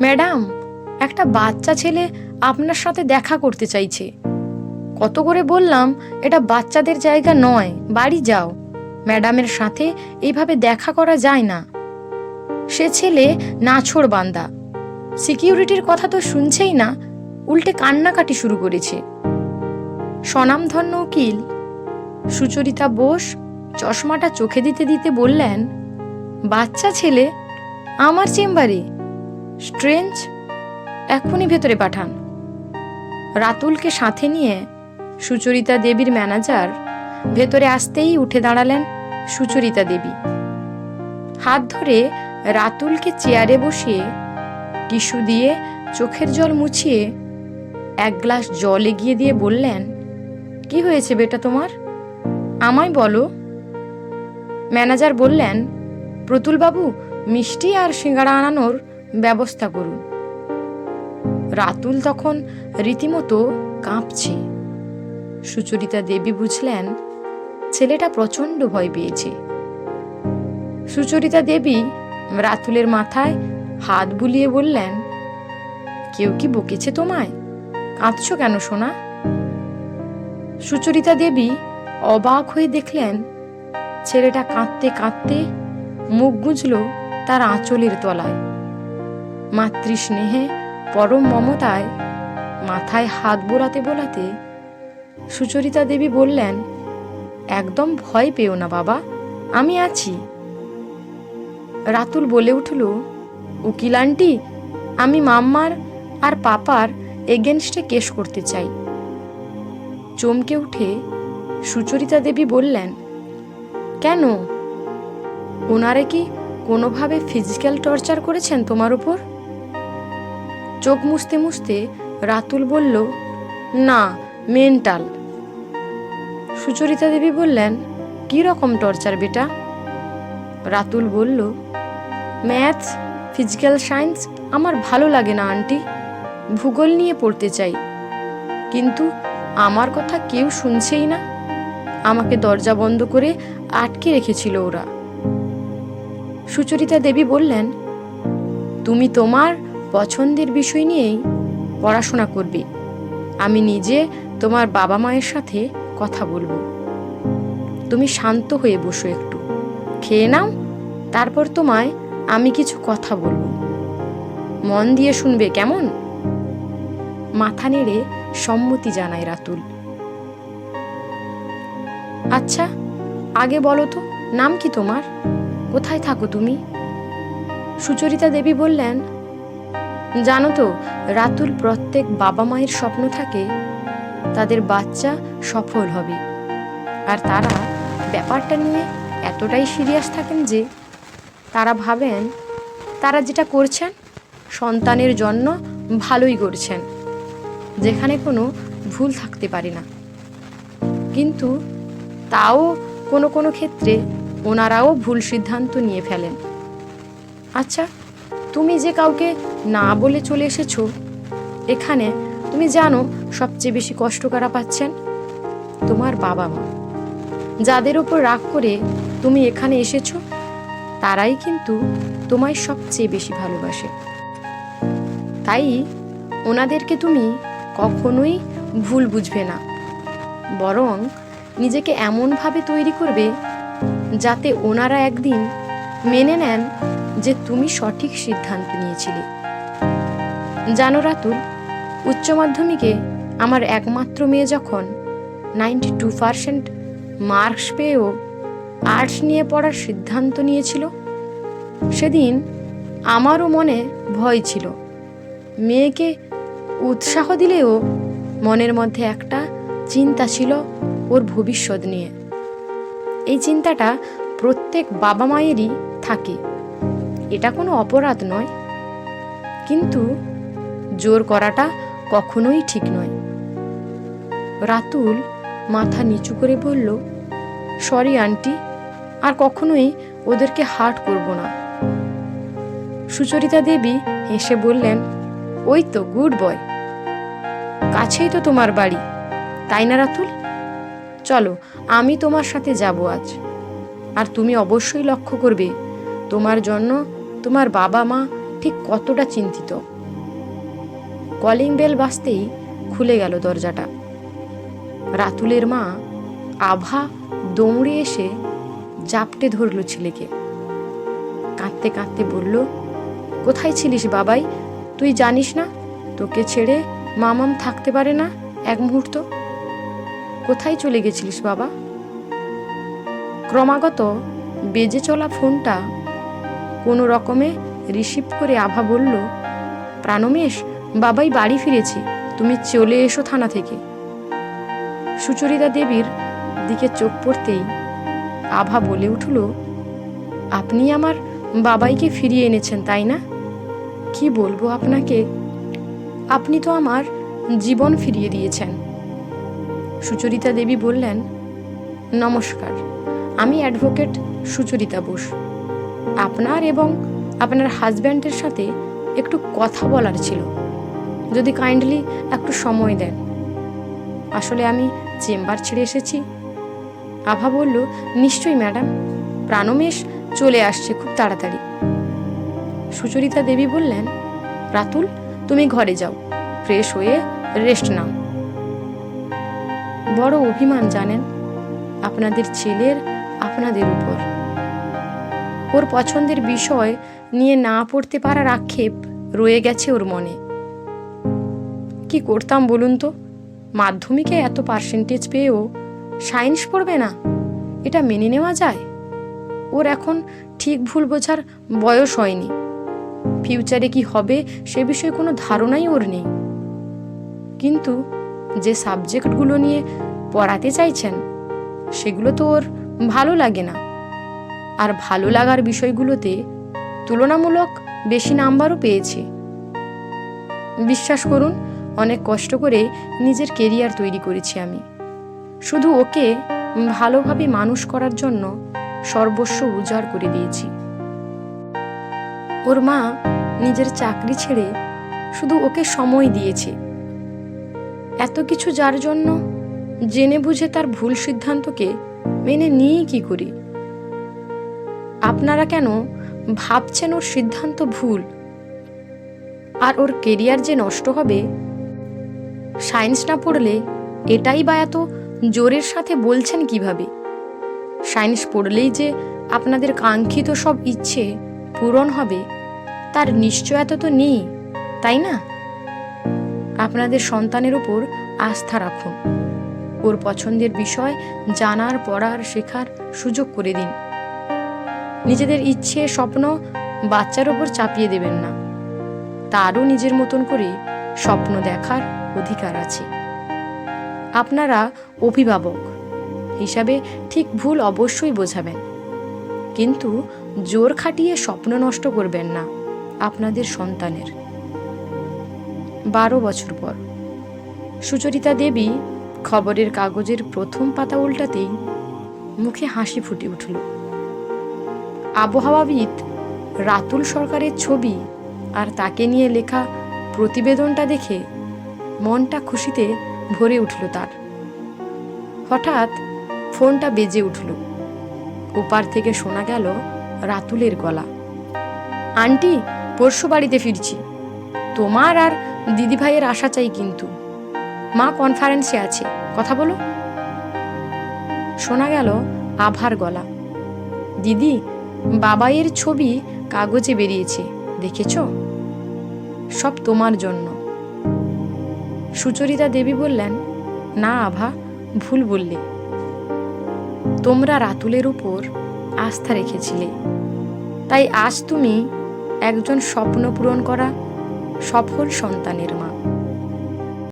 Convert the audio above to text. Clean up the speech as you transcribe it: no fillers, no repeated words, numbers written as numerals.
Madam, একটা বাচ্চা ছেলে আপনার সাথে দেখা করতে চাইছে। কত করে বললাম এটা বাচ্চাদের জায়গা নয়, বাড়ি যাও। ম্যাডামের সাথে এইভাবে দেখা করা যায় না। সে ছেলে নাছোড়বান্দা, সিকিউরিটির কথা তো শুনছেই না, উল্টে কান্নাকাটি শুরু করেছে। স্বনামধন্য উকিল সুচরিতা বোস চশমাটা চোখে দিতে দিতে বললেন, বাচ্চা ছেলে আমার চেম্বারে? স্ট্রেঞ্জ, এক্ষুনি ভেতরে পাঠান। রাতুলকে সাথে নিয়ে সুচরিতা দেবীর ম্যানেজার ভেতরে আসতেই উঠে দাঁড়ালেন সুচরিতা দেবী। হাত ধরে রাতুলকে চেয়ারে বসিয়ে টিস্যু দিয়ে চোখের জল মুছিয়ে এক গ্লাস জল এগিয়ে দিয়ে বললেন, কি হয়েছে বেটা তোমার? আমায় বলো। ম্যানেজার বললেন, প্রতুলবাবু মিষ্টি আর সিঙ্গাড়া আনানোর ব্যবস্থা করুন। রাতুল তখন রীতিমতো কাঁপছে। সুচরিতা দেবী বুঝলেন ছেলেটা প্রচণ্ড ভয় পেয়েছে। সুচরিতা দেবী রাতুলের মাথায় হাত বুলিয়ে বললেন, কেউ কি বকেছে তোমায়? কাঁদছো কেন সোনা? সুচরিতা দেবী অবাক হয়ে দেখলেন ছেলেটা কাঁদতে কাঁদতে মুখ গুঁজল তার আঁচলের তলায়। মাতৃস্নেহে পরম মমতায় মাথায় হাত বোলাতে বোলাতে সুচরিতা দেবী বললেন, একদম ভয় পেও না বাবা, আমি আছি। রাতুল বলে উঠল, উকিল আন্টি, আমি মাম্মার আর পাপার এগেনস্টে কেস করতে চাই। চমকে উঠে সুচরিতা দেবী বললেন, কেন? ওনারে কি কোনোভাবে ফিজিক্যাল টর্চার করেছেন তোমার উপর? চোখ মুছতে মুছতে রাতুল বলল, না, মেন্টাল। সুচরিতা দেবী বললেন, কি রকম টর্চার বেটা? রাতুল বলল, ম্যাথস, ফিজিক্যাল সায়েন্স আমার ভালো লাগে না আন্টি, ভূগোল নিয়ে পড়তে চাই। কিন্তু আমার কথা কেউ শুনছেই না, আমাকে দরজা বন্ধ করে আটকে রেখেছিল ওরা। সুচরিতা দেবী বললেন, তুমি তোমার পছন্দের বিষয় নিয়েই পড়াশোনা করবে, আমি নিজে তোমার বাবা মায়ের সাথে কথা বলবো। তুমি শান্ত হয়ে বসো, একটু খেয়ে নাও, তারপর তোমায় আমি কিছু কথা বলবো, মন দিয়ে শুনবে, কেমন? মাথা নেড়ে সম্মতি জানায় রাতুল। আচ্ছা, আগে বলো তো, নাম কি তোমার? কোথায় থাকো তুমি? সুচরিতা দেবী বললেন, জানো তো রাতুল, প্রত্যেক বাবা মায়ের স্বপ্ন থাকে তাদের বাচ্চা সফল হবে, আর তারা ব্যাপারটা নিয়ে এতটাই সিরিয়াস থাকেন যে তারা ভাবেন তারা যেটা করছেন সন্তানের জন্য ভালোই করছেন, যেখানে কোনো ভুল থাকতে পারে না। কিন্তু তাও কোনো কোনো ক্ষেত্রে ওনারাও ভুল সিদ্ধান্ত নিয়ে ফেলেন। আচ্ছা, তুমি যে কাউকে না বলে চলে এসেছো এখানে, তুমি জানো সবচেয়ে বেশি কষ্ট কারা পাচ্ছেন? তোমার বাবা মা। যাদের ওপর রাগ করে তুমি এখানে এসেছো তারাই কিন্তু তোমায় সবচেয়ে বেশি ভালোবাসে। তাই ওনাদেরকে তুমি কখনোই ভুল বুঝবে না, বরং নিজেকে এমনভাবে তৈরি করবে যাতে ওনারা একদিন মেনে নেন যে তুমি সঠিক সিদ্ধান্ত নিয়েছিলে। জানো রাতুল, উচ্চ মাধ্যমিকে আমার একমাত্র মেয়ে যখন 92% মার্কস পেয়েও আর্টস নিয়ে পড়ার সিদ্ধান্ত নিয়েছিল, সেদিন আমারও মনে ভয় ছিল। মেয়েকে উৎসাহ দিলেও মনের মধ্যে একটা চিন্তা ছিল ওর ভবিষ্যৎ নিয়ে। এই চিন্তাটা প্রত্যেক বাবা মায়েরই থাকে, এটা কোনো অপরাধ নয়, কিন্তু জোর করাটা কখনোই ঠিক নয়। রাতুল মাথা নিচু করে বলল, সরি আন্টি, আর কখনোই ওদেরকে হার্ট করব না। সুচরিতা দেবী হেসে বললেন, ওই তো গুড বয়, কাছেই তো তোমার বাড়ি, তাই না রাতুল? চলো, আমি তোমার সাথে যাব আজ। আর তুমি অবশ্যই লক্ষ্য করবে তোমার জন্য তোমার বাবা মা ঠিক কতটা চিন্তিত। কলিং বেল বাজতেই খুলে গেল দরজাটা। রাতুলের মা আভা দৌড়ে এসে জাপটে ধরল ছেলেকে। কাঁদতে কাঁদতে বলল, কোথায় ছিলিস বাবাই? তুই জানিস না তোকে ছেড়ে মামাম থাকতে পারে না এক মুহূর্ত? কোথায় চলে গেছিলিস বাবা? ক্রমাগত বেজে চলা ফোনটা কোনো রকমে রিসিভ করে আভা বলল, প্রাণমেশ, বাবাই বাড়ি ফিরেছে, তুমি চলে এসো থানা থেকে। সুচরিতা দেবীর দিকে চোখ পড়তেই আভা বলে উঠল, আপনি আমার বাবাইকে ফিরিয়ে এনেছেন, তাই না? কি বলবো আপনাকে, আপনি তো আমার জীবন ফিরিয়ে দিয়েছেন। সুচরিতা দেবী বললেন, নমস্কার, আমি অ্যাডভোকেট সুচরিতা বোস। আপনার এবং আপনার হাজব্যান্ডের সাথে একটু কথা বলার ছিল, যদি কাইন্ডলি একটু সময় দেন। আসলে আমি চেম্বার ছেড়ে এসেছি। আভা বলল, নিশ্চয়ই ম্যাডাম, প্রাণমেশ চলে আসছে খুব তাড়াতাড়ি। সুচরিতা দেবী বললেন, রাতুল, তুমি ঘরে যাও, ফ্রেশ হয়ে রেস্ট নাও। বড় অভিমান জানেন আপনাদের ছেলের আপনাদের উপর। ওর পছন্দের বিষয় নিয়ে না পড়তে পারার আক্ষেপ রয়ে গেছে ওর মনে। কি করতাম বলুন তো? মাধ্যমিকে এত পার্সেন্টেজ পেয়েও সায়েন্স পড়বে না, এটা মেনে নেওয়া যায়? ওর এখন ঠিক ভুল বোঝার বয়স হয়নি। ফিউচারে কি হবে সে বিষয়ে কোনো ধারণাই ওর নেই। কিন্তু যে সাবজেক্টগুলো নিয়ে পড়াতে চাইছেন সেগুলো তো ওর ভালো লাগে না। আর ভালো লাগার বিষয়গুলোতে তুলনামূলক বেশি নাম্বারও পেয়েছে। বিশ্বাস করুন, অনেক কষ্ট করে নিজের কেরিয়ার তৈরি করেছি আমি। শুধু ওকে ভালোভাবে মানুষ করার জন্য সর্বস্ব উজাড় করে দিয়েছি। ওর মা নিজের চাকরি ছেড়ে শুধু ওকে সময় দিয়েছে। এত কিছু যার জন্য জেনে বুঝে তার ভুল সিদ্ধান্তকে মেনে নিয়ে কি করি? আপনারা কেন ভাবছেন ওর সিদ্ধান্ত ভুল আর ওর কেরিয়ার যে নষ্ট হবে? সায়েন্স না পড়লে এটাই বা এত জোরের সাথে বলছেন কিভাবে? সায়েন্স পড়লেই যে আপনাদের কাঙ্ক্ষিত সব ইচ্ছে পূরণ হবে তার নিশ্চয়তা তো নেই, তাই না? আপনাদের সন্তানের উপর আস্থা রাখুন। ওর পছন্দের বিষয় জানার, পড়ার, শেখার সুযোগ করে দিন। নিজেদের ইচ্ছে, স্বপ্ন বাচ্চার ওপর চাপিয়ে দেবেন না। তারও নিজের মতন করে স্বপ্ন দেখার অধিকার আছে। আপনারা অভিভাবক হিসাবে ঠিক ভুল অবশ্যই বোঝাবেন, কিন্তু জোর খাটিয়ে স্বপ্ন নষ্ট করবেন না আপনাদের সন্তানের। 12 বছর পর সুচরিতা দেবী খবরের কাগজের প্রথম পাতা উল্টাতেই মুখে হাসি ফুটে উঠল। আবহাওয়াবিদ রাতুল সরকারের ছবি আর তাকে নিয়ে লেখা প্রতিবেদনটা দেখে মনটা খুশিতে ভরে উঠল তার। হঠাৎ ফোনটা বেজে উঠল। ওপার থেকে শোনা গেল রাতুলের গলা। আন্টি, পরশু বাড়িতে ফিরছি, তোমার আর দিদিভাইয়ের আশা চাই কিন্তু। মা কনফারেন্সে আছে, কথা বলো। শোনা গেল আভার গলা। দিদি, বাবাইয়ের ছবি কাগজে বেরিয়েছে, দেখেছ? সব তোমার জন্য। সুচরিতা দেবী বললেন, না আভা, ভুল বললে। তোমরা রাতুলের উপর আস্থা রেখেছিলে, তাই আজ তুমি একজন স্বপ্ন পূরণ করা সফল সন্তানের মা।